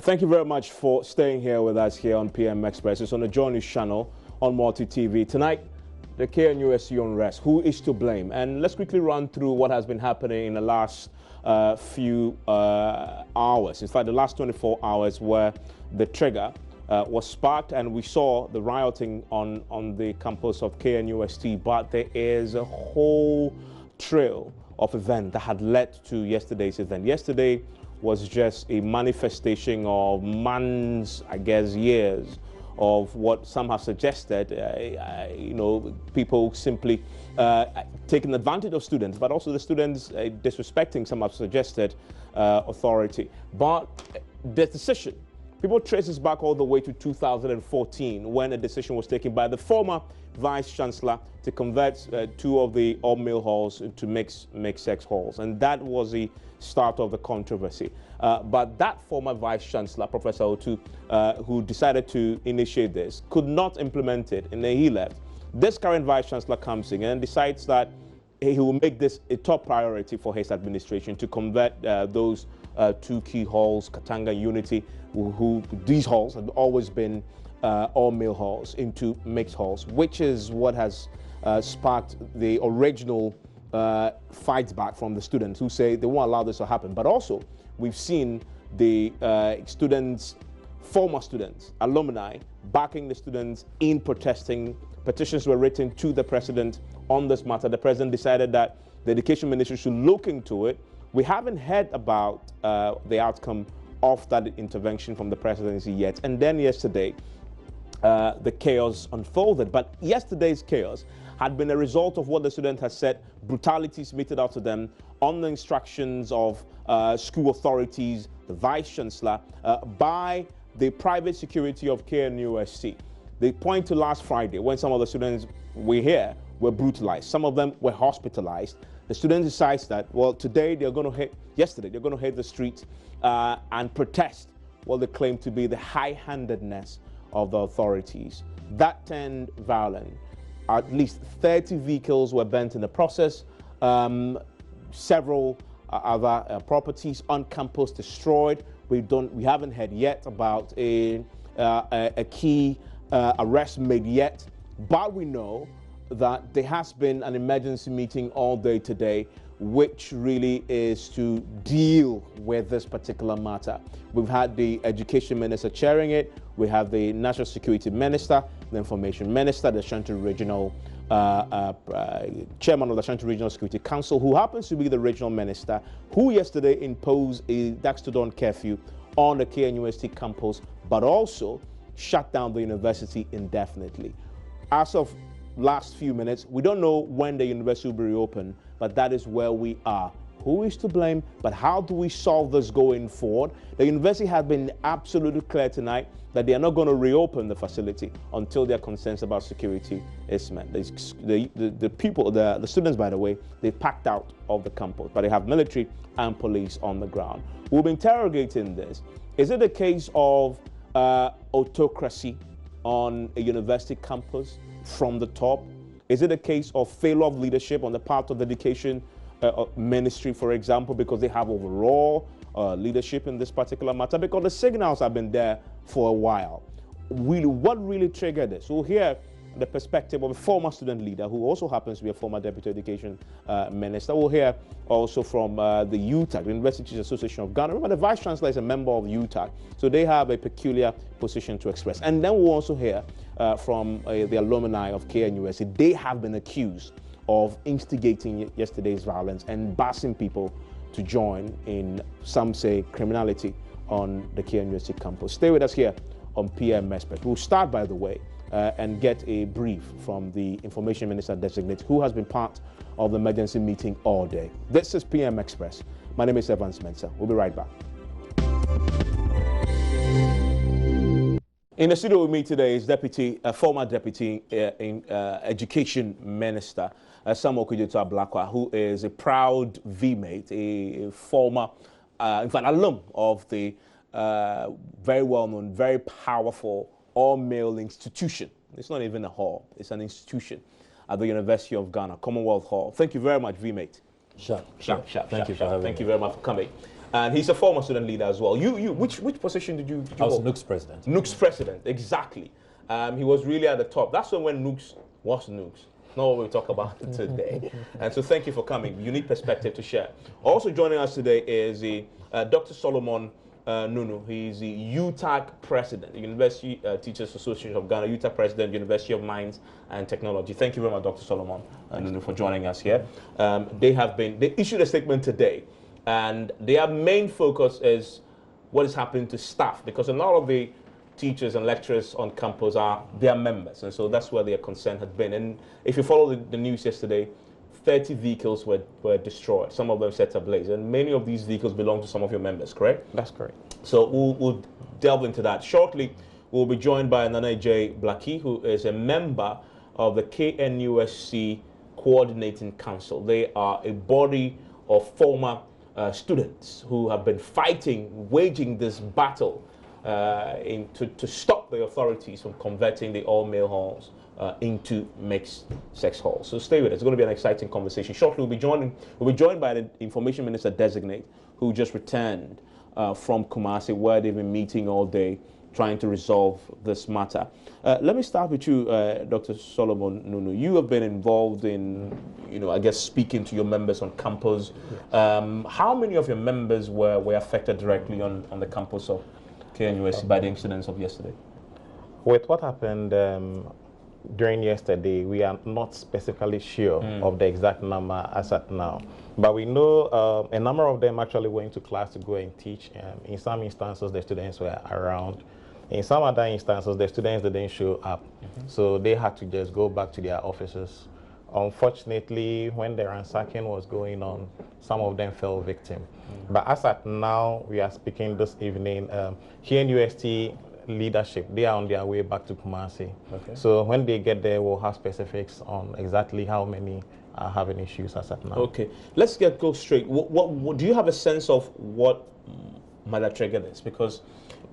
Thank you very much for staying here with us here on PM Express. It's on the JoyNews channel on Multi TV. Tonight, the KNUST Unrest. Who is to blame? And let's quickly run through what has been happening in the last few hours. In fact, the last 24 hours where the trigger was sparked and we saw the rioting on the campus of KNUST. But there is a whole trail of events that had led to yesterday's event. Yesterday was just a manifestation of months, I guess, years of what some have suggested, people simply taking advantage of students, but also the students disrespecting, some have suggested, authority. But the decision, people trace this back all the way to 2014 when a decision was taken by the former Vice Chancellor to convert two of the all-male halls into mixed-sex halls. And that was the start of the controversy. But that former Vice Chancellor, Professor Otu, who decided to initiate this, could not implement it, and then he left. This current Vice Chancellor comes in and decides that he will make this a top priority for his administration to convert those two key halls, Katanga and Unity, who these halls have always been all-male halls, into mixed halls, which is what has sparked the original fights back from the students who say they won't allow this to happen. But also, we've seen the former students, alumni, backing the students in protesting. Petitions were written to the president on this matter. The president decided that the education ministry should look into it. We haven't heard about the outcome of that intervention from the presidency yet. And then yesterday, the chaos unfolded. But yesterday's chaos had been a result of what the student has said, brutalities meted out to them on the instructions of school authorities, the Vice Chancellor, by the private security of KNUST. They point to last Friday when some of the students were here were brutalized. Some of them were hospitalized. The students decide that, well, today they're going to hit, yesterday they're going to hit the streets and protest what they claim to be the high-handedness of the authorities. That turned violent. At least 30 vehicles were burnt in the process. Several other properties on campus destroyed. We haven't heard yet about a key arrest made yet, but we know that there has been an emergency meeting all day today, which really is to deal with this particular matter. We've had the education minister chairing it. We have the national security minister, the information minister, the Ashanti regional chairman of the Ashanti Regional Security Council, who happens to be the regional minister, who yesterday imposed a dusk to dawn curfew on the KNUST campus, but also shut down the university indefinitely. As of last few minutes, we don't know when the university will be reopened, but that is where we are. Who is to blame? But how do we solve this going forward? The university has been absolutely clear tonight that they are not going to reopen the facility until their concerns about security is met. The people, the students, by the way, they packed out of the campus, but they have military and police on the ground. We'll be interrogating this. Is it a case of autocracy on a university campus from the top? Is it a case of failure of leadership on the part of the education ministry, for example, because they have overall leadership in this particular matter? Because the signals have been there for a while. What really triggered this? We'll hear the perspective of a former student leader who also happens to be a former deputy education minister. We'll hear also from the UTAG, the University Teachers Association of Ghana. Remember, the Vice Chancellor is a member of UTAG, so they have a peculiar position to express. And then we'll also hear from the alumni of KNUST. They have been accused of instigating yesterday's violence and busing people to join in, some say, criminality on the KNUST campus. Stay with us here on PM Express. We'll start, by the way, and get a brief from the Information Minister Designate, who has been part of the emergency meeting all day. This is PM Express. My name is Evans Mensah. We'll be right back. In the studio with me today is former Deputy Education Minister, Samuel Kujeto Ablakwa, who is a proud V-mate, a former, in fact, alum of the very well-known, very powerful all-male institution. It's not even a hall, it's an institution at the University of Ghana, Commonwealth Hall. Thank you very much, V-mate. Thank you for having me. Thank you very much for coming. And he's a former student leader as well. Which position did you I was hold? KNUST president. KNUST president, exactly. He was really at the top. That's when KNUST was KNUST. Not what we talk about today. And so thank you for coming. Unique perspective to share. Also joining us today is the Dr. Solomon Nunu. He's the UTAG president, the University Teachers Association of Ghana, UTAG president, University of Mines and Technology. Thank you very much, Dr. Solomon Nunu, for joining us here. They issued a statement today, and their main focus is what is happening to staff, because a lot of the teachers and lecturers on campus are their members, and so that's where their concern had been. And if you follow the news yesterday, 30 vehicles were destroyed, some of them set ablaze, and many of these vehicles belong to some of your members, correct? That's correct. So we'll delve into that shortly. We'll be joined by Nana J. Blackie, who is a member of the KNUST Coordinating Council. They are a body of former students who have been waging this battle to stop the authorities from converting the all-male halls into mixed sex halls. So stay with us. It's going to be an exciting conversation. Shortly, we'll be joined by the Information Minister designate, who just returned from Kumasi, where they've been meeting all day trying to resolve this matter. Let me start with you, Dr. Solomon Nunu. You have been involved in, I guess, speaking to your members on campus. Yes. How many of your members were affected directly on the campus of KNUST by the incidents of yesterday? With what happened during yesterday, we are not specifically sure of the exact number as at now. But we know a number of them actually went to class to go and teach. In some instances, the students were around. In some other instances, the students didn't show up. So they had to just go back to their offices. Unfortunately, when the ransacking was going on, some of them fell victim. But as at now, we are speaking this evening, KNUST leadership, they are on their way back to Kumasi. Okay. So when they get there, we'll have specifics on exactly how many are having issues as at now. Okay, let's go straight. What do you have a sense of what might have triggered this? Because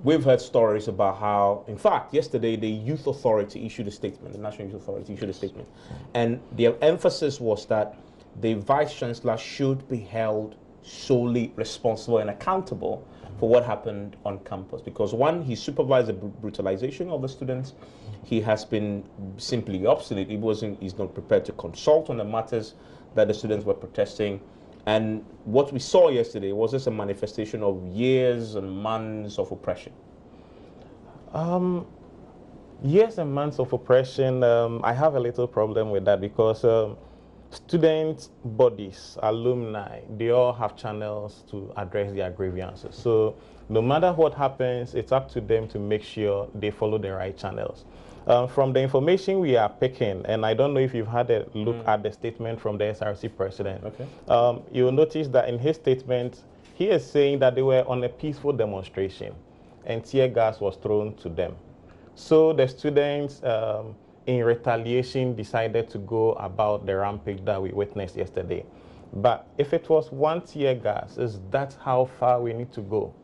we've heard stories about how, in fact, yesterday the Youth Authority issued a statement, the National Youth Authority issued a statement, and their emphasis was that the Vice Chancellor should be held solely responsible and accountable for what happened on campus, because one, he supervised the brutalization of the students. He has been simply obstinate. He's not prepared to consult on the matters that the students were protesting. And what we saw yesterday was just a manifestation of years and months of oppression. Years and months of oppression, I have a little problem with that, because student bodies, alumni, they all have channels to address their grievances. So no matter what happens, it's up to them to make sure they follow the right channels. From the information we are picking, and I don't know if you've had a look at the statement from the SRC president, okay. You'll notice that in his statement, he is saying that they were on a peaceful demonstration and tear gas was thrown to them. So the students, in retaliation, decided to go about the rampage that we witnessed yesterday. But if it was one tear gas, is that how far we need to go?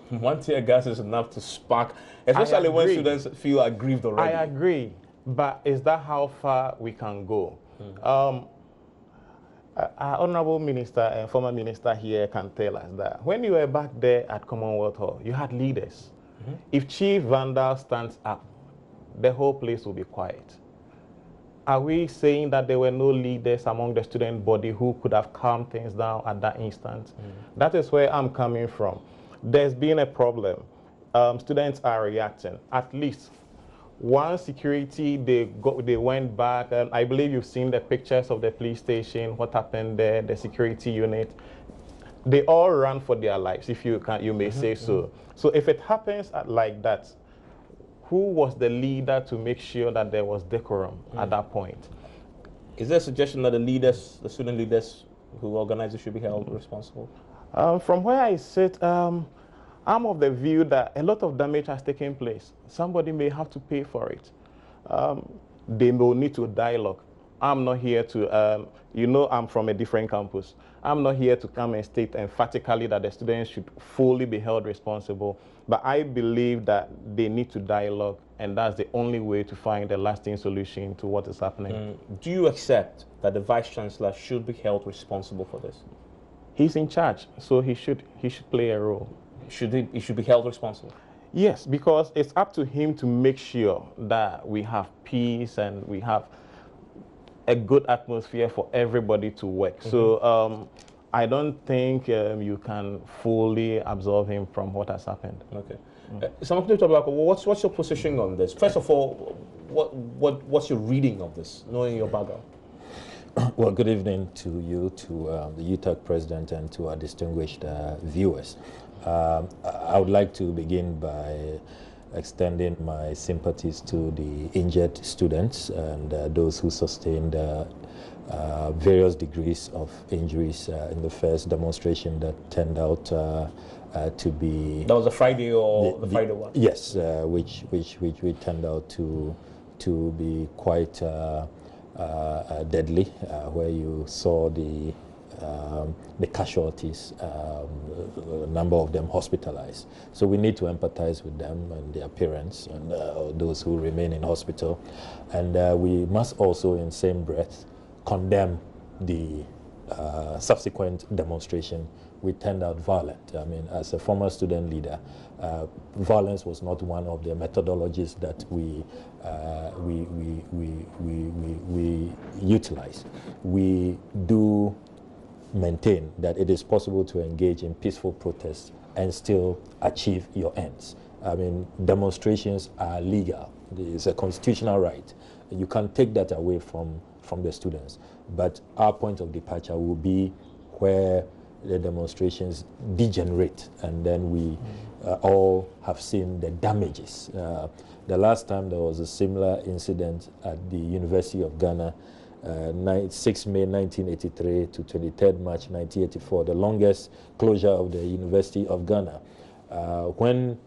One tear gas is enough to spark, especially when students feel aggrieved already. I agree, but is that how far we can go? Our honorable minister and former minister here can tell us that when you were back there at Commonwealth Hall, you had leaders. If Chief Vandal stands up, the whole place will be quiet. Are we saying that there were no leaders among the student body who could have calmed things down at that instant? That is where I'm coming from. There's been a problem. Students are reacting. At least one security, they went back, and I believe you've seen the pictures of the police station, what happened there, the security unit. They all ran for their lives, if you may say so. So if it happens like that, who was the leader to make sure that there was decorum at that point? Is there a suggestion that the student leaders who organized it should be held responsible? From where I sit, I'm of the view that a lot of damage has taken place. Somebody may have to pay for it. They will need to dialogue. I'm not here to, I'm from a different campus. I'm not here to come and state emphatically that the students should fully be held responsible, but I believe that they need to dialogue, and that's the only way to find a lasting solution to what is happening. Do you accept that the Vice Chancellor should be held responsible for this? He's in charge, so he should play a role. He should be held responsible. Yes, because it's up to him to make sure that we have peace and we have a good atmosphere for everybody to work. So I don't think you can fully absolve him from what has happened. Okay. Some people talk about what's your position on this? First of all, what's your reading of this, knowing your background? Well, good evening to you, to the UTAC president, and to our distinguished viewers. I would like to begin by extending my sympathies to the injured students and those who sustained various degrees of injuries in the first demonstration that turned out to be... That was a Friday or the Friday one? Yes, which turned out to be quite deadly, where you saw the casualties, a number of them hospitalized. So we need to empathize with them and their parents and those who remain in hospital. And we must also, in same breath, condemn the subsequent demonstration, which turned out violent. I mean, as a former student leader, violence was not one of the methodologies that we utilize. We do maintain that it is possible to engage in peaceful protests and still achieve your ends. I mean, demonstrations are legal. It's a constitutional right. You can't take that away from the students. But our point of departure will be where the demonstrations degenerate, and then we all have seen the damages. The last time there was a similar incident at the University of Ghana, 6 May 1983 to 23rd March 1984, the longest closure of the University of Ghana. When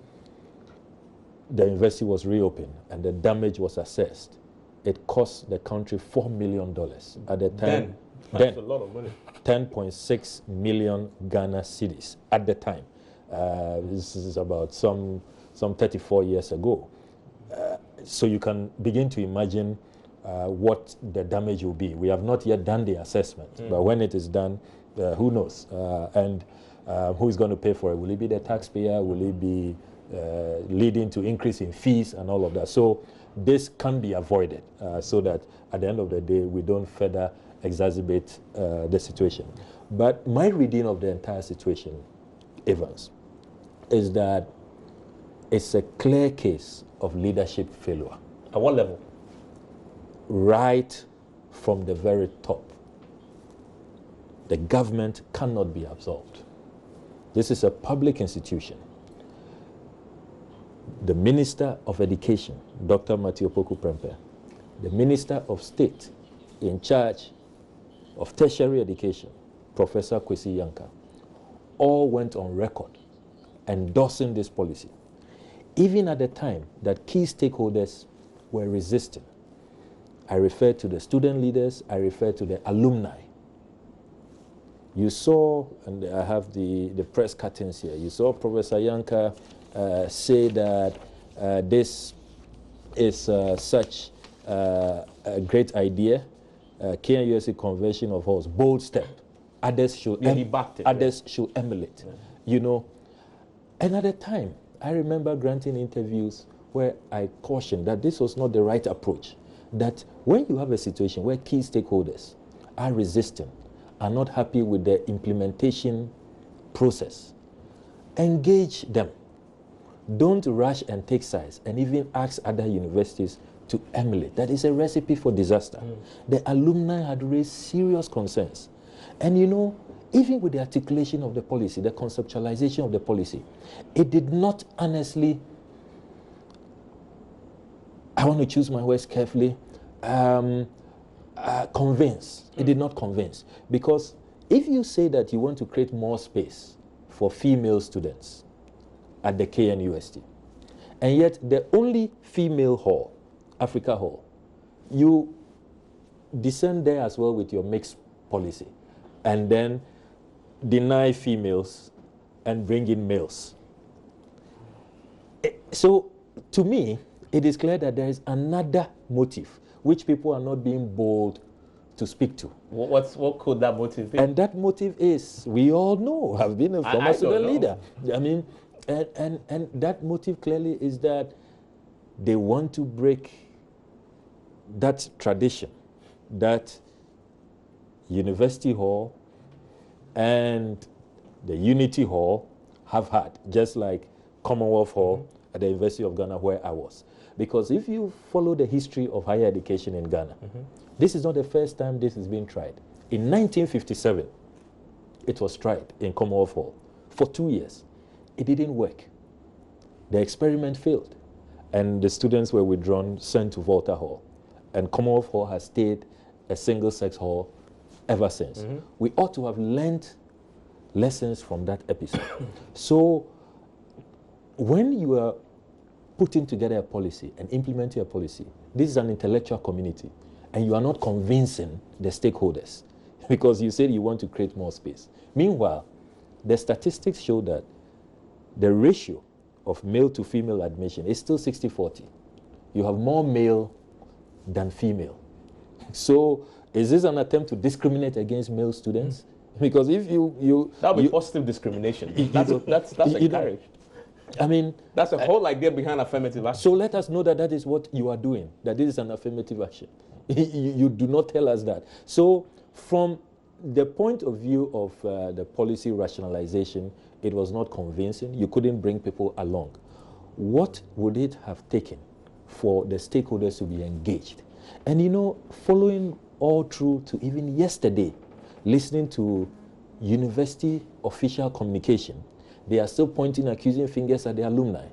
the university was reopened and the damage was assessed, it cost the country $4 million. At the time, that's a lot of money. 10.6 million Ghana cedis at the time. This is about some 34 years ago. So you can begin to imagine what the damage will be. We have not yet done the assessment, but when it is done, who knows? And who is going to pay for it? Will it be the taxpayer? Will it be leading to increase in fees and all of that? So this can be avoided so that at the end of the day, we don't further exacerbate the situation. But my reading of the entire situation, Evans, is that it's a clear case of leadership failure. At what level? Right from the very top. The government cannot be absolved. This is a public institution. The Minister of Education, Dr. Matthew Poku Prempeh, the Minister of State in charge of tertiary education, Professor Kwesi Yanka, all went on record endorsing this policy, even at the time that key stakeholders were resisting. I refer to the student leaders, I refer to the alumni. You saw, and I have the press cuttings here, you saw Professor Yanka say that this is such a great idea, KNUST Convention of Halls, bold step. Others should should emulate. Yeah. You know, and at the time, I remember granting interviews where I cautioned that this was not the right approach. That when you have a situation where key stakeholders are resistant, are not happy with the implementation process, engage them. Don't rush and take sides and even ask other universities to emulate. That is a recipe for disaster. The alumni had raised serious concerns. And you know, even with the articulation of the policy, the conceptualization of the policy, it did not honestly, I want to choose my words carefully, convince. It did not convince. Because if you say that you want to create more space for female students at the KNUST, and yet the only female hall, Africa Hall, you descend there as well with your mixed policy, and then deny females and bring in males. So, to me, it is clear that there is another motive which people are not being bold to speak to. What could that motive be? And that motive is, we all know, I've been a former student leader. I mean, and that motive clearly is that they want to break that tradition that University Hall and the Unity Hall have had, just like Commonwealth Hall at the University of Ghana where I was. Because if you follow the history of higher education in Ghana, this is not the first time this is being tried. In 1957, it was tried in Commonwealth Hall for 2 years. It didn't work. The experiment failed, and the students were withdrawn, sent to Volta Hall. And Commonwealth Hall has stayed a single-sex hall ever since. We ought to have learned lessons from that episode. So when you are putting together a policy and implementing a policy, this is an intellectual community, and you are not convincing the stakeholders because you said you want to create more space. Meanwhile, the statistics show that the ratio of male to female admission is still 60-40. You have more male than female. So is this an attempt to discriminate against male students? Because if you that would be positive discrimination. That's encouraged. I mean, that's the whole idea behind affirmative action. So let us know that that is what you are doing, that this is an affirmative action. You do not tell us that. So from the point of view of the policy rationalization, it was not convincing. You couldn't bring people along. What would it have taken for the stakeholders to be engaged? And you know, following all through to even yesterday, listening to university official communication, they are still pointing accusing fingers at the alumni.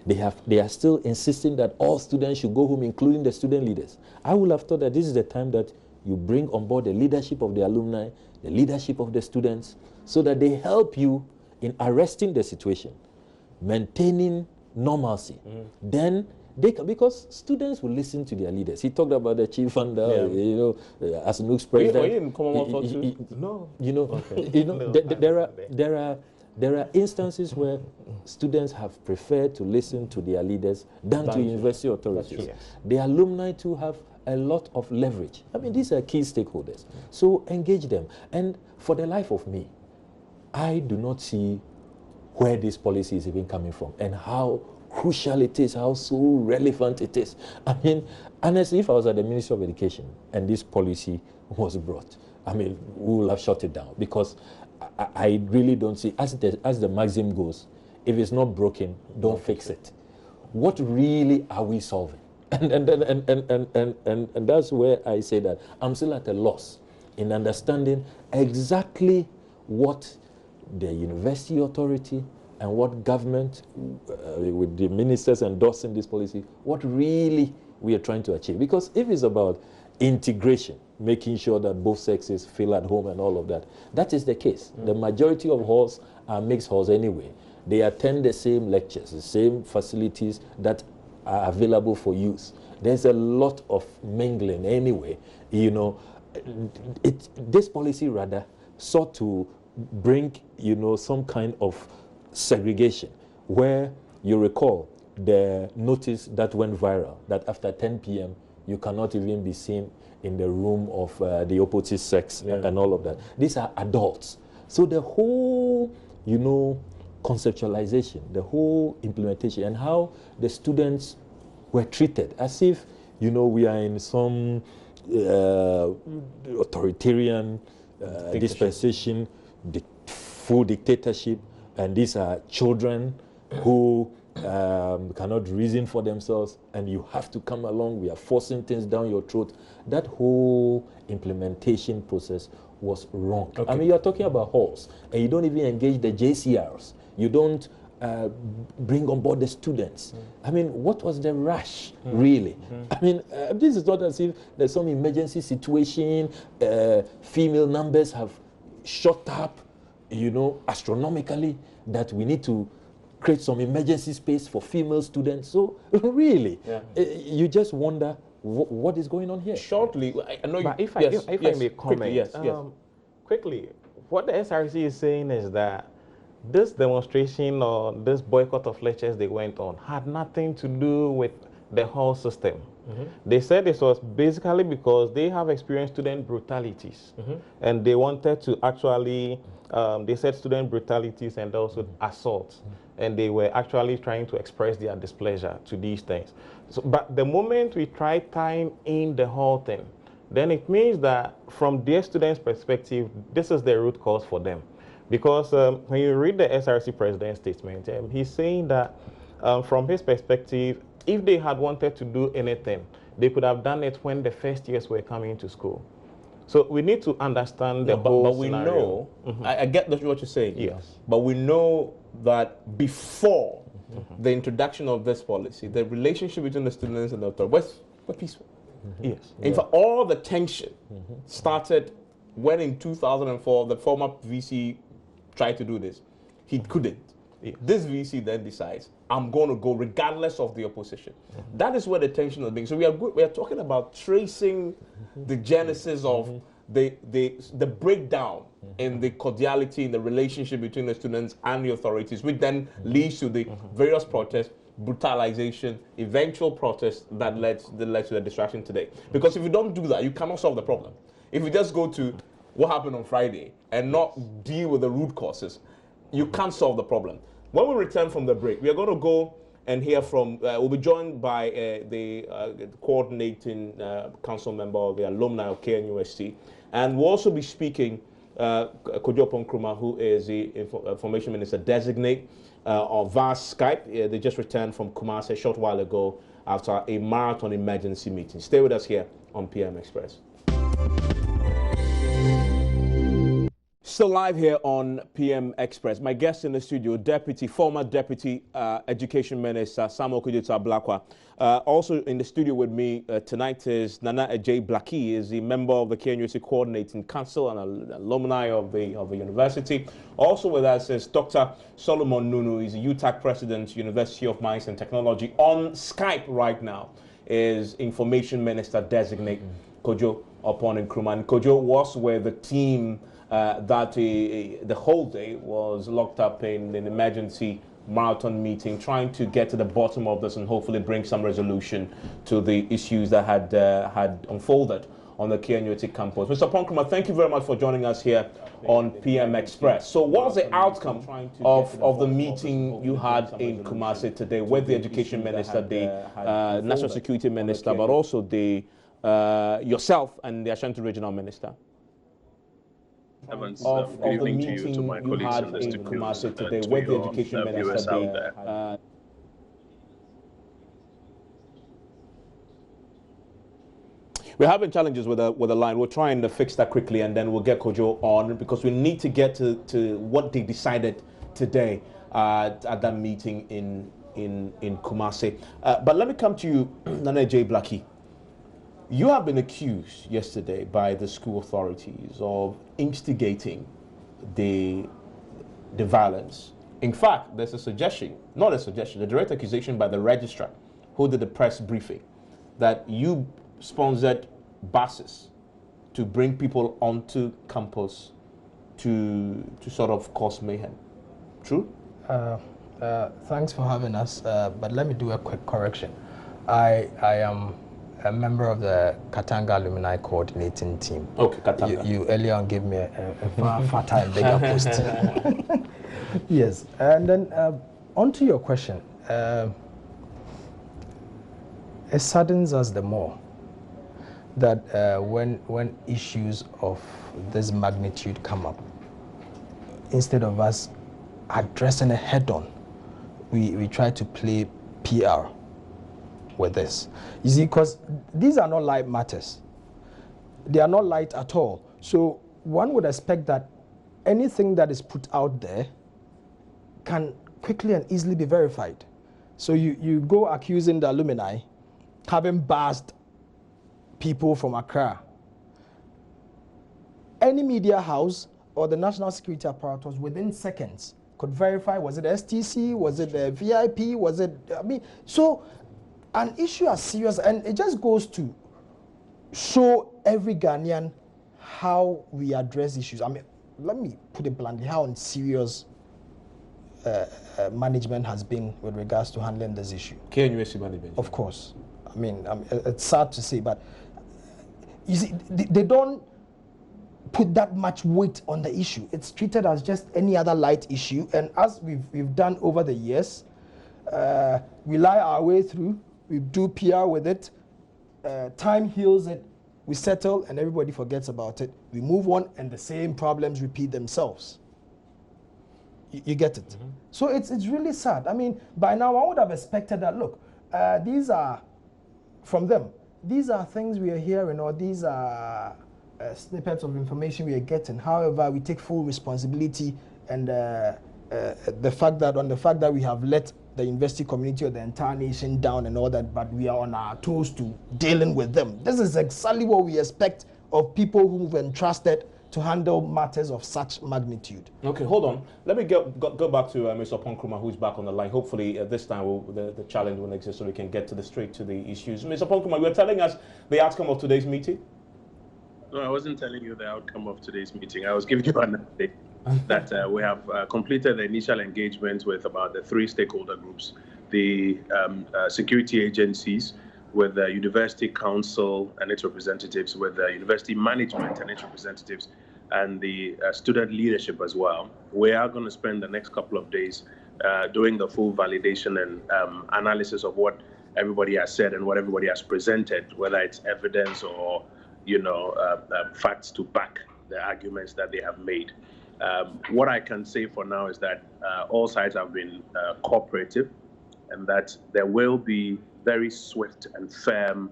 They are still insisting that all students should go home, including the student leaders. I would have thought that this is the time that you bring on board the leadership of the alumni, the leadership of the students, so that they help you in arresting the situation, maintaining normalcy. Then they can, because students will listen to their leaders. He talked about the chief funder, you know, as Nook's president. Were you in Commonwealth too? No. You know, Okay. you know, No, there are instances where students have preferred to listen to their leaders than to university authorities. Yes. The alumni too have a lot of leverage. I mean, these are key stakeholders. So engage them. And for the life of me, I do not see where this policy is even coming from and how crucial it is, how so relevant it is. I mean, honestly, if I was at the Ministry of Education and this policy was brought, I mean, we will have shut it down, because I really don't see, as the maxim goes, if it's not broken, don't fix it. What really are we solving? And that's where I say that I'm still at a loss in understanding exactly what the university authority and what government, with the ministers endorsing this policy, what really we are trying to achieve. Because if it's about integration, making sure that both sexes feel at home and all of that, that is the case. The majority of halls are mixed halls anyway. They attend the same lectures, the same facilities that are available for use. There's a lot of mingling anyway. You know, this policy rather sought to bring, you know, some kind of segregation, where you recall the notice that went viral that after 10 p.m. you cannot even be seen in the room of the opposite sex and all of that. These are adults. So the whole, you know, conceptualization, the whole implementation, and how the students were treated as if, you know, we are in some authoritarian dispensation, full dictatorship, and these are children who cannot reason for themselves, and you have to come along, we are forcing things down your throat. That whole implementation process was wrong. Okay. I mean, you're talking about halls, and you don't even engage the JCRs. You don't bring on board the students. I mean, what was the rush, really? I mean, this is not as if there's some emergency situation, female numbers have shot up, you know, astronomically, that we need to create some emergency space for female students. So, really, you just wonder what is going on here. Shortly, I know but you... if I may comment, quickly, what the SRC is saying is that this demonstration or this boycott of lectures they went on had nothing to do with the whole system. They said this was basically because they have experienced student brutalities, and they wanted to actually, they said student brutalities and also assaults, and they were actually trying to express their displeasure to these things. So, but the moment we try tying in the whole thing, then it means that from their students' perspective, this is the root cause for them. Because when you read the SRC president's statement, he's saying that from his perspective, if they had wanted to do anything, they could have done it when the first years were coming to school. So we need to understand the whole but we scenario. know, I get what you're saying. Yes. But we know that before the introduction of this policy, the relationship between the students and the authorities was peaceful. Yes. In fact, all the tension started when in 2004, the former VC tried to do this. He couldn't. This VC then decides, I'm going to go regardless of the opposition. That is where the tension is being. So we are talking about tracing the genesis of the breakdown in the cordiality, in the relationship between the students and the authorities, which then leads to the various protests, brutalization, eventual protests that led to the distraction today. Because if you don't do that, you cannot solve the problem. If you just go to what happened on Friday and not deal with the root causes, you can't solve the problem. When we return from the break, we are going to go and hear from, we'll be joined by the coordinating council member of the alumni of KNUST. And we'll also be speaking Kojo Nkrumah, who is the information minister designate via Skype. They just returned from Kumasi a short while ago after a marathon emergency meeting. Stay with us here on PM Express. Still live here on PM Express. My guest in the studio, former Deputy Education Minister Samuel Kudeta Ablakwa. Also in the studio with me tonight is Nana J. Blackie, is a member of the KNUST Coordinating Council and an alumni of the university. Also with us is Dr. Solomon Nunu, he's a UTAC President, University of Mines and Technology. On Skype right now is Information Minister Designate Kojo Nkrumah. And Kojo was with the team that the whole day was locked up in an emergency marathon meeting, trying to get to the bottom of this and hopefully bring some resolution to the issues that had unfolded on the KNUST campus. Mr. Nkrumah, thank you very much for joining us here on PM Express. So what was the outcome of the meeting you had in Kumasi today with the Education Minister, the National Security Minister, but also the yourself and the Ashanti Regional Minister? Evans, good evening to you, to my colleagues in the studio, today to with the your Education viewers Minister out there. We're having challenges with the line. We're trying to fix that quickly, and then we'll get Kojo on, because we need to get to what they decided today at that meeting in Kumasi. But let me come to you, Nana J. Blackie. You have been accused yesterday by the school authorities of instigating the violence. In fact, there's a suggestion, not a suggestion, a direct accusation by the registrar who did the press briefing that you sponsored buses to bring people onto campus to sort of cause mayhem. True? Thanks for having us, but let me do a quick correction. I am a member of the Katanga Alumni Coordinating Team. Okay, Katanga. You earlier on gave me a far fatter and bigger post. Yes, and then on to your question. It saddens us the more that when issues of this magnitude come up, instead of us addressing it head on, we try to play PR with this. You see, because these are not light matters. They are not light at all. So one would expect that anything that is put out there can quickly and easily be verified. So you go accusing the alumni having bashed people from Accra. Any media house or the national security apparatus within seconds could verify, was it STC, was it the VIP, was it, so an issue as serious, and it just goes to show every Ghanaian how we address issues. Let me put it bluntly, how serious management has been with regards to handling this issue. KNUST management? Of course. I mean, it's sad to say, but you see, they don't put that much weight on the issue. It's treated as just any other light issue, and as we've done over the years, we lie our way through, we do PR with it, time heals it, we settle, and everybody forgets about it. We move on, and the same problems repeat themselves. You get it? Mm-hmm. So it's really sad. I mean, by now I would have expected that, look, these are, from them, these are things we are hearing, or these are snippets of information we are getting. However, we take full responsibility, and the fact that we have let the university community or the entire nation down and all that, but we are on our toes to dealing with them. This is exactly what we expect of people who've entrusted to handle matters of such magnitude. Okay, hold on. Let me go back to Mr. Ponkrumah, who's back on the line. Hopefully this time the challenge will exist so we can get straight to the issues. Mr. Ponkrumah, you were telling us the outcome of today's meeting? No, I wasn't telling you the outcome of today's meeting. I was giving you an update that we have completed the initial engagement with about the 3 stakeholder groups, the security agencies, with the University Council and its representatives, with the university management and its representatives, and the student leadership as well. We are going to spend the next couple of days doing the full validation and analysis of what everybody has said and what everybody has presented, whether it's evidence or facts to back the arguments that they have made. What I can say for now is that all sides have been cooperative, and that there will be very swift and firm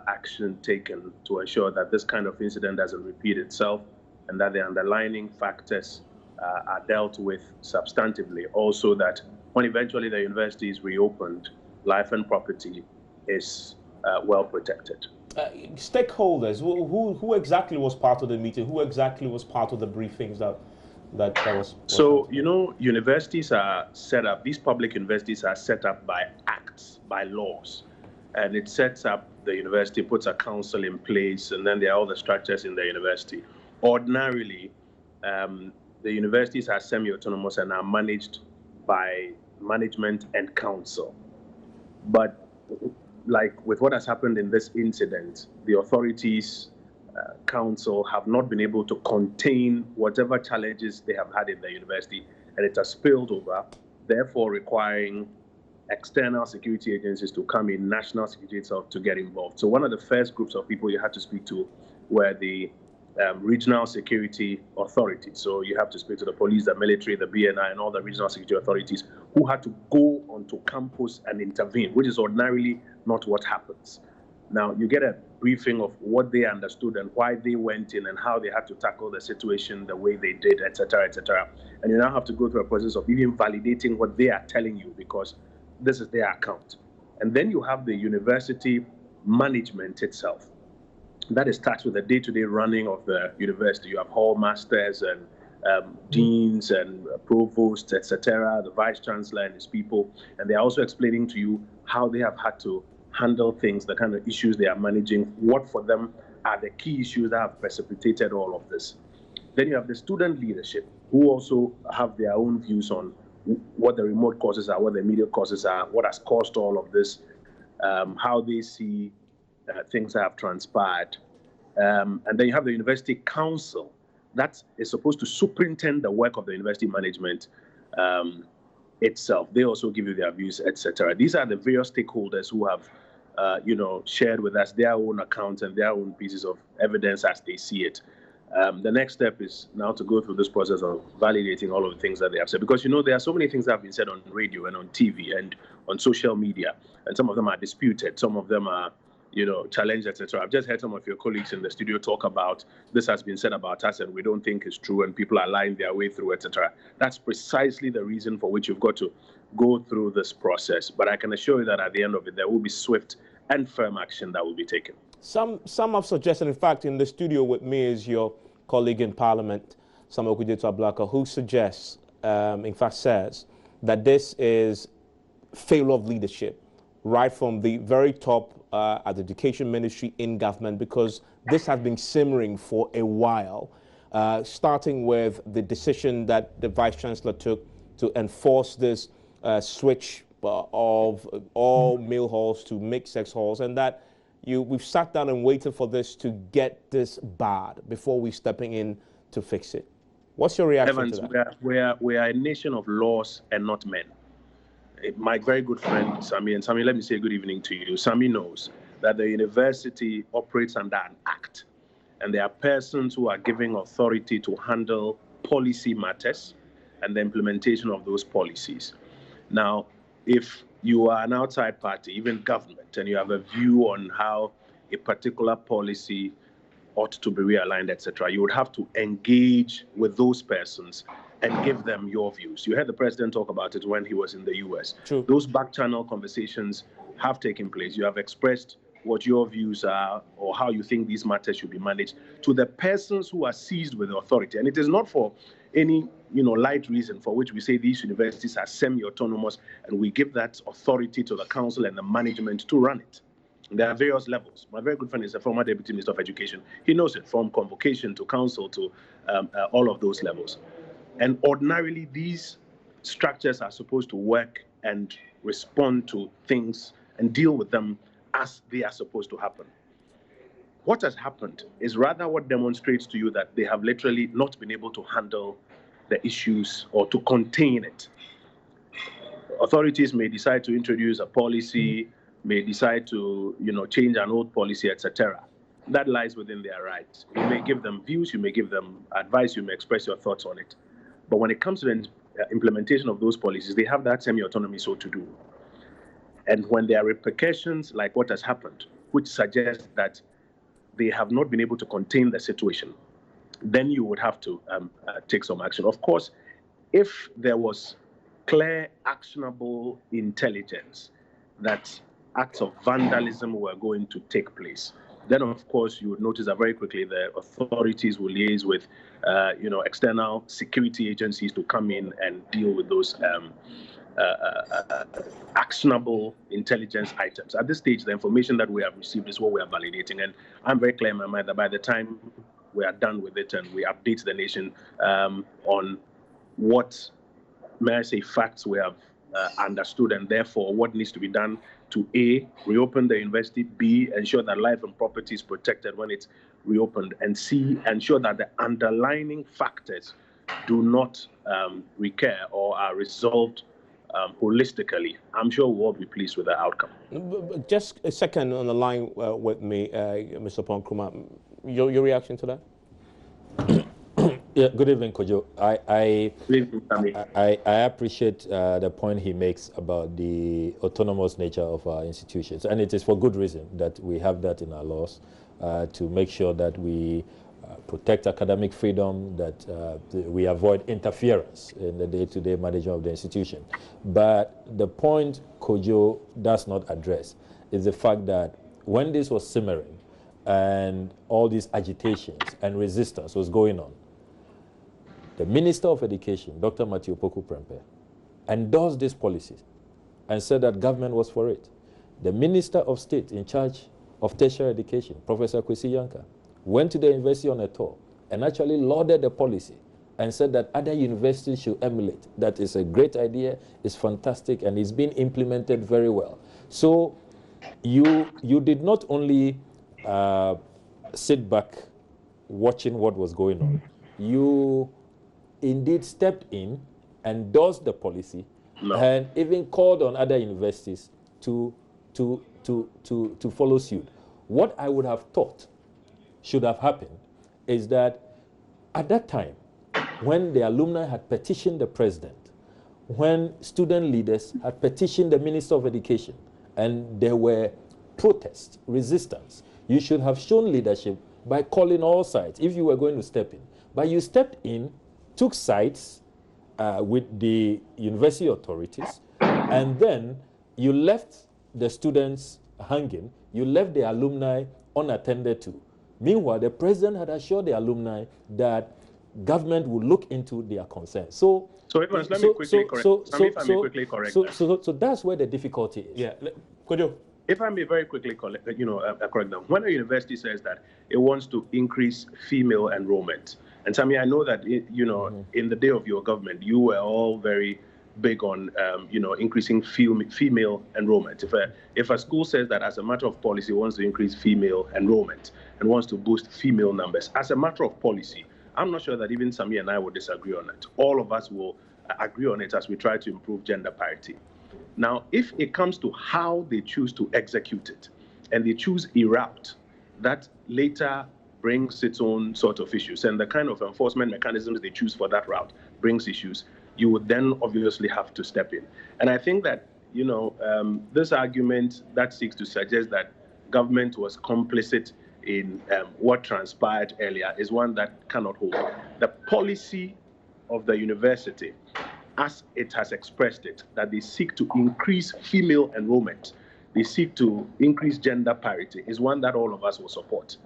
action taken to ensure that this kind of incident doesn't repeat itself, and that the underlying factors are dealt with substantively. Also, that when eventually the university is reopened, life and property is well protected. Stakeholders, who exactly was part of the meeting? Who exactly was part of the briefings that was? So, universities are set up, these public universities are set up by acts, by laws. And it sets up the university, puts a council in place, and then there are all the structures in the university. Ordinarily, the universities are semi-autonomous and are managed by management and council. But like with what has happened in this incident, the authorities, council have not been able to contain whatever challenges they have had in the university, and it has spilled over, therefore requiring external security agencies to come in, national security itself to get involved. So one of the first groups of people you had to speak to were the regional security authorities. So you have to speak to the police, the military, the BNI, and all the regional security authorities who had to go onto campus and intervene, which is ordinarily not what happens. Now, you get a briefing of what they understood and why they went in and how they had to tackle the situation the way they did, etc., etc. And you now have to go through a process of even validating what they are telling you, because this is their account. And then you have the university management itself. That is tasked with the day-to-day running of the university. You have hall masters and deans and provosts, etc., the vice chancellor and his people, and they are also explaining to you how they have had to handle things, the kind of issues they are managing, what for them are the key issues that have precipitated all of this. Then you have the student leadership, who also have their own views on what the remote causes are, what the immediate causes are, what has caused all of this, how they see things that have transpired. And then you have the university council that is supposed to superintend the work of the university management itself. They also give you their views, etc. These are the various stakeholders who have, shared with us their own accounts and their own pieces of evidence as they see it. The next step is now to go through this process of validating all of the things that they have said, because there are so many things that have been said on radio and on TV and on social media, and some of them are disputed, some of them are challenged, etc. I've just heard some of your colleagues in the studio talk about this has been said about us and we don't think it's true, and people are lying their way through, etc. That's precisely the reason for which you've got to go through this process. But I can assure you that at the end of it, there will be swift and firm action that will be taken. Some have suggested, in fact, in the studio with me is your colleague in Parliament, Samuel Ablakwa, who suggests, in fact says, that this is failure of leadership, right from the very top at the education ministry in government, because this has been simmering for a while, starting with the decision that the Vice Chancellor took to enforce this switch of all male halls to mixed sex halls, and that we've sat down and waited for this to get this bad before we stepping in to fix it. What's your reaction Evans, to that? we are a nation of laws and not men. My very good friend Sammy, and Sammy, let me say good evening to you. Sammy knows that the university operates under an act, and there are persons who are given authority to handle policy matters and the implementation of those policies. Now, if you are an outside party, even government, and you have a view on how a particular policy ought to be realigned, etc., you would have to engage with those persons and give them your views. You heard the president talk about it when he was in the US. True. Those back-channel conversations have taken place. You have expressed what your views are or how you think these matters should be managed to the persons who are seized with authority. And it is not for any light reason for which we say these universities are semi-autonomous and we give that authority to the council and the management to run it. There are various levels. My very good friend is a former Deputy Minister of Education. He knows it, from convocation to council to all of those levels. And ordinarily, these structures are supposed to work and respond to things and deal with them as they are supposed to happen. What has happened is rather what demonstrates to you that they have literally not been able to handle the issues or to contain it. Authorities may decide to introduce a policy, may decide to change an old policy, etc. That lies within their rights. You may give them views, you may give them advice, you may express your thoughts on it. But when it comes to the implementation of those policies, they have that semi-autonomy so to do. And when there are repercussions like what has happened, which suggests that they have not been able to contain the situation, then you would have to take some action. Of course, if there was clear, actionable intelligence that acts of vandalism were going to take place, then of course you would notice that very quickly the authorities will liaise with external security agencies to come in and deal with those actionable intelligence items. At this stage, the information that we have received is what we are validating, and I'm very clear in my mind that by the time we are done with it and we update the nation on what, may I say, facts we have understood, and therefore what needs to be done to A, reopen the university, B, ensure that life and property is protected when it's reopened, and C, ensure that the underlying factors do not recur or are resolved holistically. I'm sure we'll all be pleased with the outcome. Just a second on the line with me, Mr. Ponkrumah. Your reaction to that? Yeah, good evening, Kojo. I appreciate the point he makes about the autonomous nature of our institutions, and it is for good reason that we have that in our laws to make sure that we protect academic freedom, that we avoid interference in the day-to-day management of the institution. But the point Kojo does not address is the fact that when this was simmering and all these agitations and resistance was going on, the Minister of Education, Dr. Matthew-Opoku Prempeh, endorsed these policies and said that government was for it. The Minister of State in charge of tertiary education, Professor Kwesi Yankah, went to the university on a tour and actually lauded the policy and said that other universities should emulate. That is a great idea, it's fantastic, and it's being implemented very well. So you did not only sit back watching what was going on, you indeed stepped in, endorsed the policy, and even called on other universities to follow suit. What I would have thought should have happened is that at that time, when the alumni had petitioned the president, when student leaders had petitioned the Minister of Education, and there were protests, resistance, you should have shown leadership by calling all sides if you were going to step in. But you stepped in, took sides with the university authorities, and then you left the students hanging, you left the alumni unattended to. Meanwhile, the president had assured the alumni that government would look into their concerns. So Evans, let me quickly correct that. So that's where the difficulty is. Yeah, Kojo. If I may very quickly correct them. When a university says that it wants to increase female enrollment, and Sammy, I know that in the day of your government, you were all very big on, increasing female enrollment. If a school says that as a matter of policy wants to increase female enrollment and wants to boost female numbers, as a matter of policy, I'm not sure that even Sami and I will disagree on it. All of us will agree on it as we try to improve gender parity. Now, if it comes to how they choose to execute it, and they choose a route that later brings its own sort of issues, and the kind of enforcement mechanisms they choose for that route brings issues, you would then obviously have to step in. And I think that, this argument that seeks to suggest that government was complicit in what transpired earlier is one that cannot hold. The policy of the university, as it has expressed it, that they seek to increase female enrollment, they seek to increase gender parity, is one that all of us will support.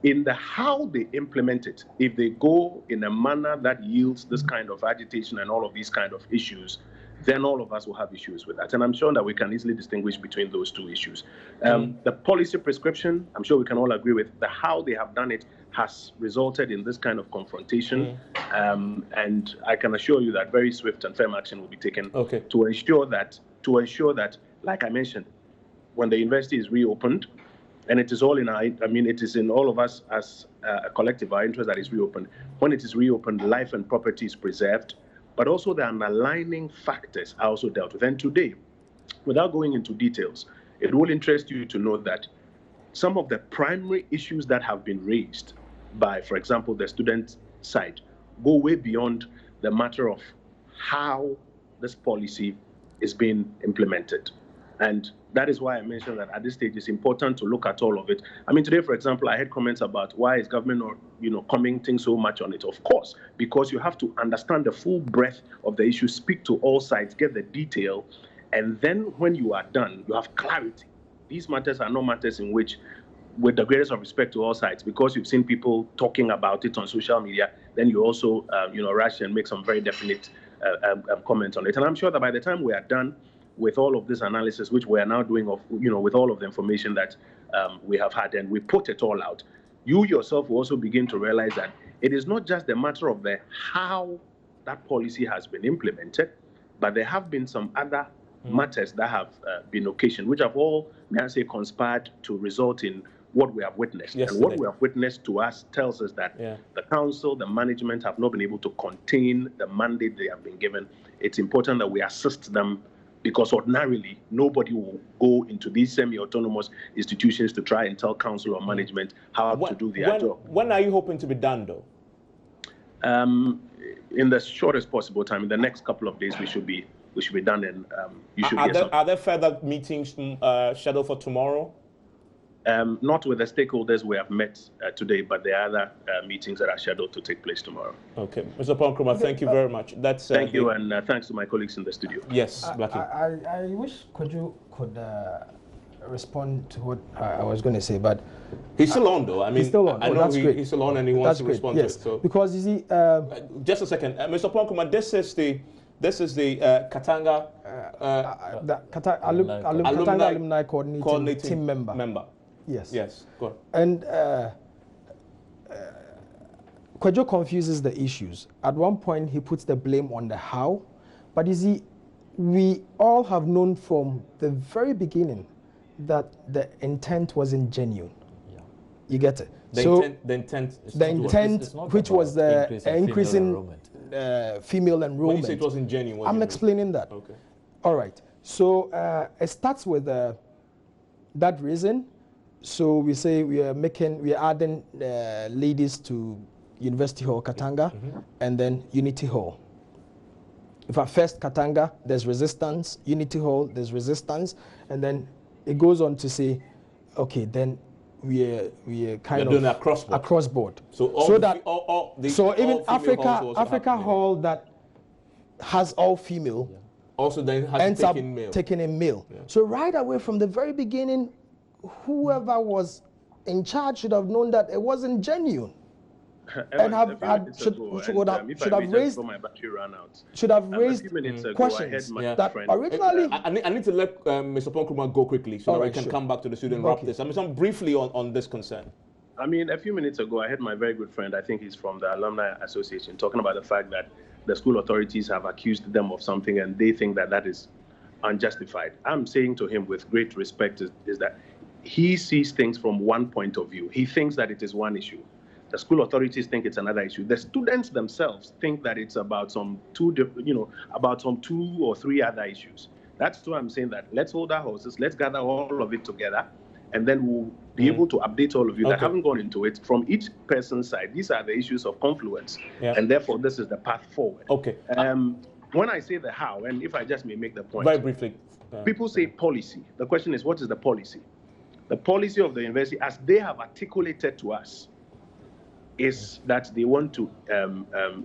In the how they implement it, if they go in a manner that yields this kind of agitation and all of these kind of issues, then all of us will have issues with that. And I'm sure that we can easily distinguish between those two issues. The policy prescription, I'm sure we can all agree with. The how they have done it has resulted in this kind of confrontation. And I can assure you that very swift and firm action will be taken to ensure that, like I mentioned, when the university is reopened, and it is all in it is in all of us as a collective, our interest that is reopened. When it is reopened, life and property is preserved, but also the underlying factors are also dealt with. And today, without going into details, it will interest you to know that some of the primary issues that have been raised by, for example, the student side, go way beyond the matter of how this policy is being implemented. And that is why I mentioned that at this stage it's important to look at all of it. I mean, today, for example, I had comments about why is government not, commenting so much on it. Of course, because you have to understand the full breadth of the issue, speak to all sides, get the detail, and then when you are done, you have clarity. These matters are not matters in which, with the greatest of respect to all sides, because you've seen people talking about it on social media, then you also, rush and make some very definite comments on it. And I'm sure that by the time we are done with all of this analysis, which we are now doing with all of the information that we have had, and we put it all out, you yourself will also begin to realize that it is not just the matter of the how that policy has been implemented, but there have been some other matters that have been occasioned, which have all, may I say, conspired to result in what we have witnessed. Yesterday. And what we have witnessed to us tells us that the council, the management have not been able to contain the mandate they have been given. It's important that we assist them, because ordinarily, nobody will go into these semi-autonomous institutions to try and tell council or management how to do their job. When are you hoping to be done, though? In the shortest possible time. In the next couple of days, we should be done, and you should hear something. Are there further meetings scheduled for tomorrow? Not with the stakeholders we have met today, but there are other meetings that are scheduled to take place tomorrow. Okay. Mr. Ponkrumah, thank you very much. Thank you, and thanks to my colleagues in the studio. Yes, Blackie. I wish you could respond to what I was going to say, but... He's still on, though. I mean, he's still on. I know he's still on and he wants to respond to it. So. Because, you see... just a second. Mr. Ponkrumah, this is the Katanga... Katanga Alumni Coordinating Team member. Yes. Yes. Go on. And Kwadwo confuses the issues. At one point, he puts the blame on the how, but you see, we all have known from the very beginning that the intent wasn't genuine. Yeah. You get it? The intent, which was the increasing female enrollment. When you say it wasn't genuine, I'm explaining that. Okay. All right. So it starts with that reason. So we say we are adding ladies to University Hall Katanga, and then Unity Hall. If at first Katanga, there's resistance, Unity Hall, there's resistance, and then it goes on to say, okay, then we are kind of doing across board. So even Africa Hall that has all female also then has ends up male. taking in male. Yeah. So right away from the very beginning, whoever was in charge should have known that it wasn't genuine. And should have raised questions that originally. I need to let Mr. Ponkrumah go quickly so that we can come back to the student and wrap this. I mean, some briefly on this concern. I mean, a few minutes ago, I had my very good friend, I think he's from the Alumni Association, talking about the fact that the school authorities have accused them of something and they think that that is unjustified. I'm saying to him with great respect is that he sees things from one point of view. He thinks that it is one issue. The school authorities think it's another issue. The students themselves think that it's about some two or three other issues. That's why I'm saying that let's hold our horses, let's gather all of it together, and then we'll be able to update all of you that haven't gone into it from each person's side. These are the issues of confluence, and therefore this is the path forward. Okay. When I say the how, and if I just may make the point. Very briefly. People say policy. The question is, what is the policy? The policy of the university, as they have articulated to us, is that they want to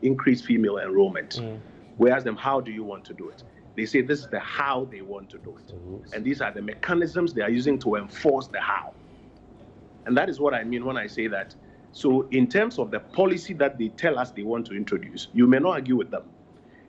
increase female enrollment. We ask them, how do you want to do it? They say this is the how they want to do it. And these are the mechanisms they are using to enforce the how. And that is what I mean when I say that. So in terms of the policy that they tell us they want to introduce, you may not argue with them.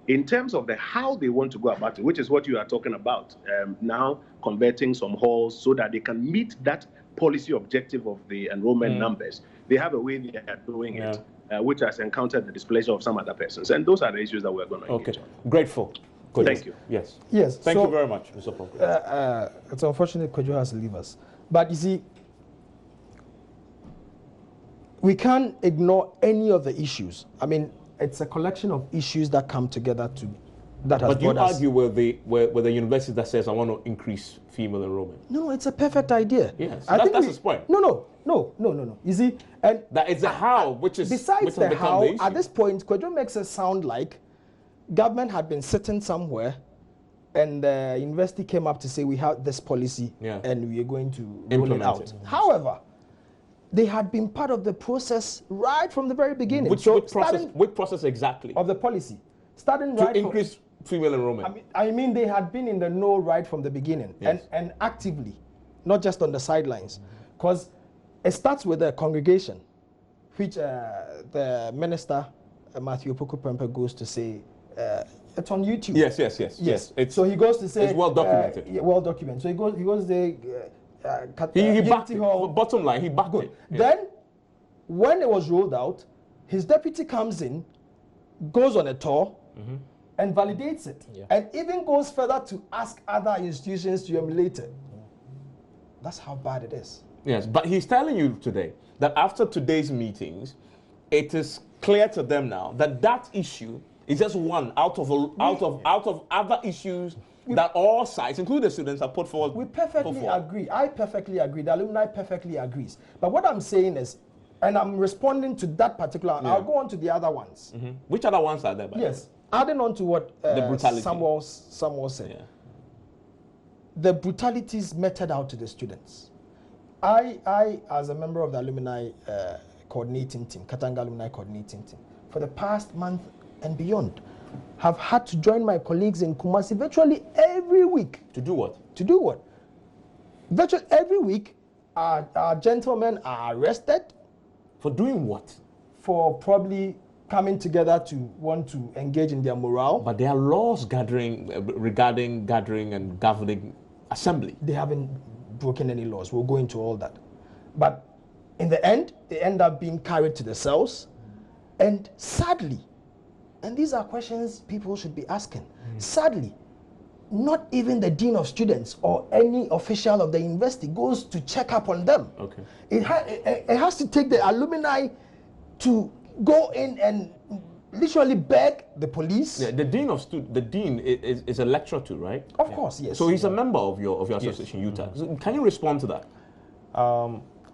In terms of the how they want to go about it, which is what you are talking about, now converting some halls so that they can meet that policy objective of the enrollment numbers, they have a way they are doing it, which has encountered the displeasure of some other persons. And those are the issues that we're going to engage on. Grateful. Thank you. Yes. Yes. Thank you very much, Mr. Ponko. It's unfortunate Kojo has to leave us. But you see, we can't ignore any of the issues. I mean, it's a collection of issues that come together that has But you brought us. argue with the university that says, I want to increase female enrollment. No, it's a perfect idea. Yes, I think that's his point. No. You see, and That is the how, which is besides the how, the at this point, Kojo makes it sound like government had been sitting somewhere and the university came up to say we have this policy and we are going to roll it out. However, they had been part of the process right from the very beginning. Which process exactly? Of the policy. Starting to right increase female enrollment. I mean, they had been in the know right from the beginning and actively, not just on the sidelines. Because it starts with the congregation, which the minister, Matthew Opoku-Prempeh, goes to say, it's on YouTube. Yes. So he goes to say... It's well documented. Well documented. So he goes to say... he backed it. Bottom line, he backed it. Then, when it was rolled out, his deputy comes in, goes on a tour, and validates it. And even goes further to ask other institutions to emulate it. That's how bad it is. Yes, but he's telling you today that after today's meetings, it is clear to them now that that issue is just one out of other issues that all sides, including the students, have put forward. We perfectly agree. I perfectly agree. The alumni perfectly agrees. But what I'm saying is, and I'm responding to that particular, I'll go on to the other ones. Which other ones are there? Yes, adding on to what the brutality. Samuel said. The brutalities meted out to the students. I, as a member of the alumni coordinating team, Katanga alumni coordinating team, for the past month and beyond, have had to join my colleagues in Kumasi virtually every week. To do what? To do what? Virtually every week, our gentlemen are arrested. For doing what? For probably coming together to want to engage in their morale. But there are laws regarding gathering and governing assembly. They haven't broken any laws. We'll go into all that. But in the end, they end up being carried to the cells. And sadly, and these are questions people should be asking, sadly, not even the dean of students or any official of the university goes to check up on them. Okay. It has to take the alumni to go in and literally beg the police. Yeah, the dean is a lecturer too, right? Of course, yes. So he's a member of your association, UTA. So can you respond to that?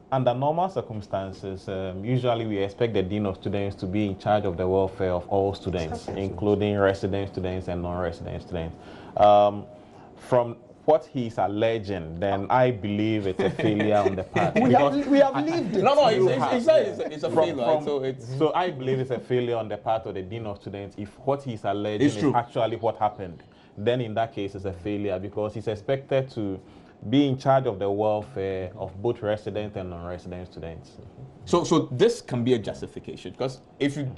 Under normal circumstances, usually we expect the dean of students to be in charge of the welfare of all students, including resident students and non-resident students. From what he's alleging, then I believe it's a failure on the part. We have lived it. No, it's a failure. So I believe it's a failure on the part of the dean of students. If what he's alleging is actually what happened, then in that case it's a failure because he's expected to be in charge of the welfare of both resident and non-resident students. So this can be a justification because if you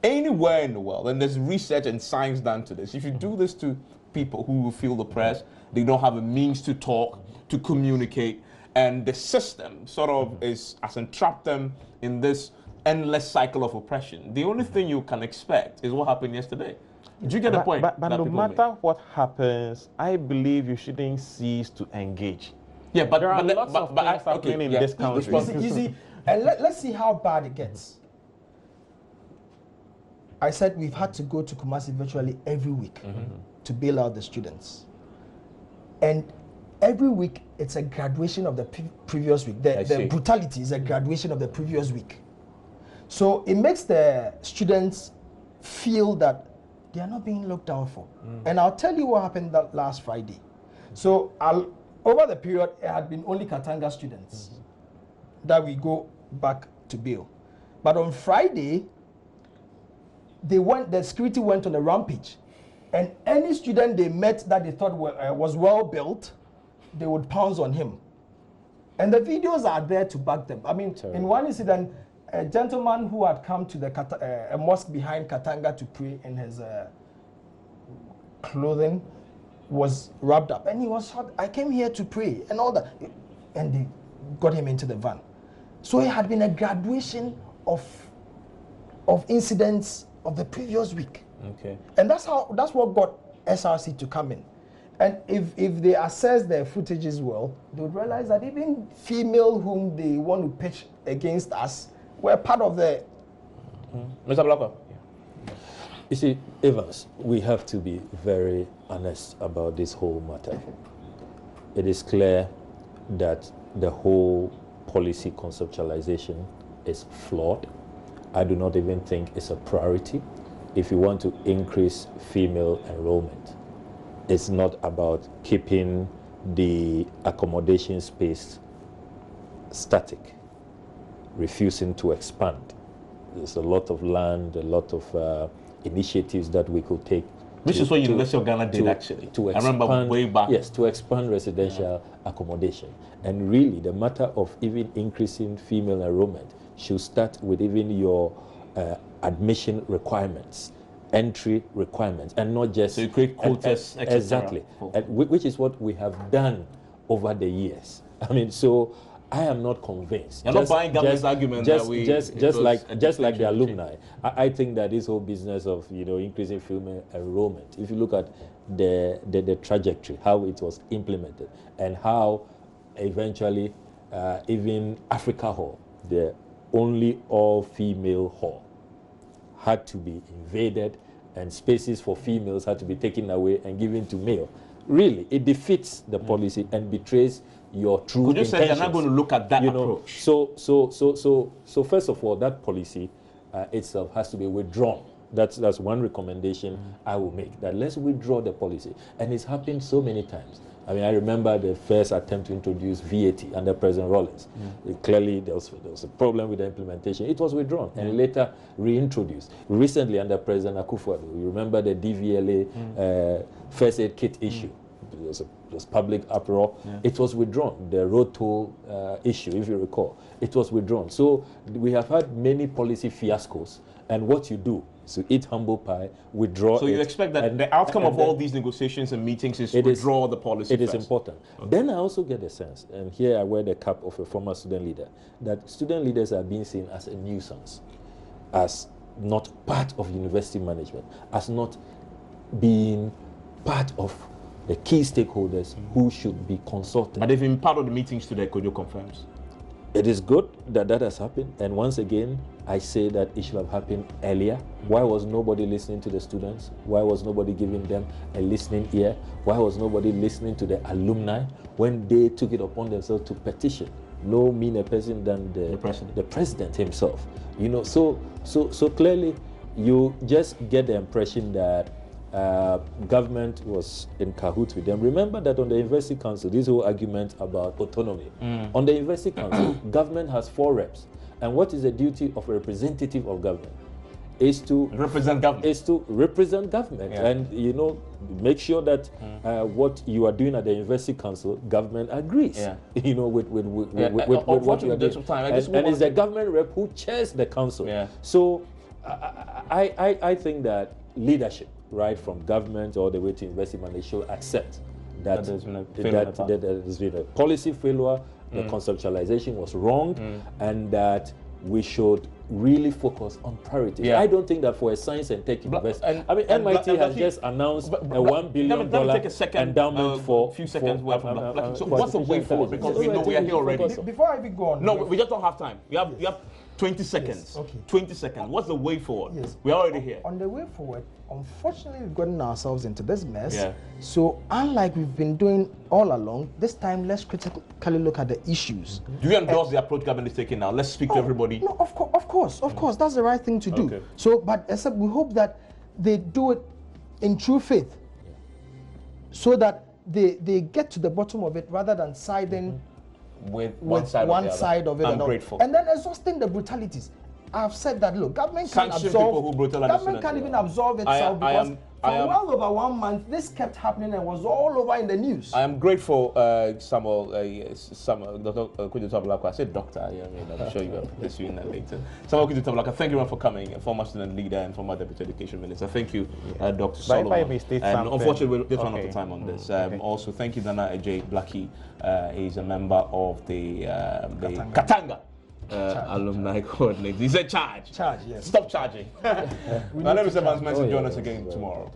anywhere in the world, and there's research and science done to this, if you do this to people who feel oppressed, they don't have a means to talk, to communicate, and the system sort of has entrapped them in this endless cycle of oppression. The only thing you can expect is what happened yesterday. Do you get the point? But no matter what happens, I believe you shouldn't cease to engage. Yeah, but there are lots of things happening in this country. You see, and let's see how bad it gets. I said we've had to go to Kumasi virtually every week to bail out the students. And every week, it's a graduation of the previous week. The brutality is a graduation of the previous week. So it makes the students feel that they are not being looked out for. And I'll tell you what happened that last Friday. So over the period, it had been only Katanga students that we go back to bail. But on Friday, the security went on a rampage. And any student they met that they thought was well built, they would pounce on him. And the videos are there to back them. I mean, in one incident, a gentleman who had come to a mosque behind Katanga to pray in his clothing was wrapped up. And he was shot, I came here to pray and all that. And they got him into the van. So it had been a graduation of incidents of the previous week. Okay. And that's what got SRC to come in. And if they assess their footages well, they would realize that even female whom they want to pitch against us were part of the... Mr. Ablakwa. You see, Evans, we have to be very honest about this whole matter. It is clear that the whole policy conceptualization is flawed. I do not even think it's a priority. If you want to increase female enrollment, it's not about keeping the accommodation space static, refusing to expand. There's a lot of land, a lot of initiatives that we could take. Which is what University of Ghana did actually. To expand, I remember way back. Yes, to expand residential accommodation. And really, the matter of even increasing female enrollment should start with even your admission requirements, entry requirements, and not just... So you create quotas, etc. Exactly, which is what we have done over the years. I mean, so I am not convinced. You're not buying government's argument that we... Just like the alumni. I think that this whole business of, increasing female enrollment, if you look at the trajectory, how it was implemented, and how eventually even Africa Hall, the only all-female hall, had to be invaded, and spaces for females had to be taken away and given to male. Really, it defeats the policy and betrays your true intentions. Could you say they're not going to look at that approach? So first of all, that policy itself has to be withdrawn. That's one recommendation I will make, that let's withdraw the policy. And it's happened so many times. I mean, I remember the first attempt to introduce VAT under President Rawlings. Clearly, there was a problem with the implementation. It was withdrawn and later reintroduced. Recently, under President Akufo-Addo, you remember the DVLA first aid kit issue. There was public uproar. It was withdrawn. The road toll issue, if you recall, it was withdrawn. So we have had many policy fiascos. And what you do, so eat humble pie, withdraw. So you expect that the outcome of all these negotiations and meetings is to withdraw the policy? It is important. Okay. Then I also get a sense, and here I wear the cap of a former student leader, that student leaders are being seen as a nuisance, as not part of university management, as not being part of the key stakeholders who should be consulted. But they've been part of the meetings today, Kojo confirms. It is good that that has happened, and once again, I say that it should have happened earlier. Why was nobody listening to the students? Why was nobody giving them a listening ear? Why was nobody listening to the alumni when they took it upon themselves to petition? No meaner person than the president himself. So clearly, you just get the impression that government was in cahoots with them. Remember that on the University Council, this whole argument about autonomy. On the University Council, government has 4 reps. And what is the duty of a representative of government? Is to represent government. Is to represent government, and make sure that what you are doing at the University Council, government agrees. With what you are doing. And it's the government rep who chairs the council. So I think that leadership, right from government all the way to university management, should accept that there's been a policy failure. The conceptualization was wrong, and that we should really focus on priorities. Yeah. I don't think that for a science and tech university, I mean, and MIT has just announced a $1 billion let me take a second, endowment for... a few seconds for, away from that. So for what's the way forward? Because we know we are here already. Before I even go on. No, we just don't have time. We have 20 seconds. Yes, okay. 20 seconds. What's the way forward? Yes. We're already here. On the way forward, unfortunately, we've gotten ourselves into this mess. Yeah. So, unlike we've been doing all along, this time let's critically look at the issues. Do you endorse the approach government is taking now? Let's speak to everybody. No, of course, that's the right thing to do. Okay. So, but except we hope that they do it in true faith, so that they get to the bottom of it rather than siding With one side of it. I'm grateful. And then exhausting the brutalities. I've said that, look, government can't Sanction absolve, people who brutalize government can't even absolve itself because for well over 1 month, this kept happening and was all over in the news. I am grateful, Samuel, Dr. Ablakwa. I said doctor, I mean, I'm sure you will pursue that later. Samuel Ablakwa, thank you very much for coming, former student leader and former deputy education minister. Thank you, Dr. Solomon. And unfortunately, we'll just run out of time on this. Also, thank you, Nana Ajay Blackie. He's a member of the Katanga. Alumni coordinator. He said charge. Charge, yes. Stop charging. My name is Evans. Join us again tomorrow.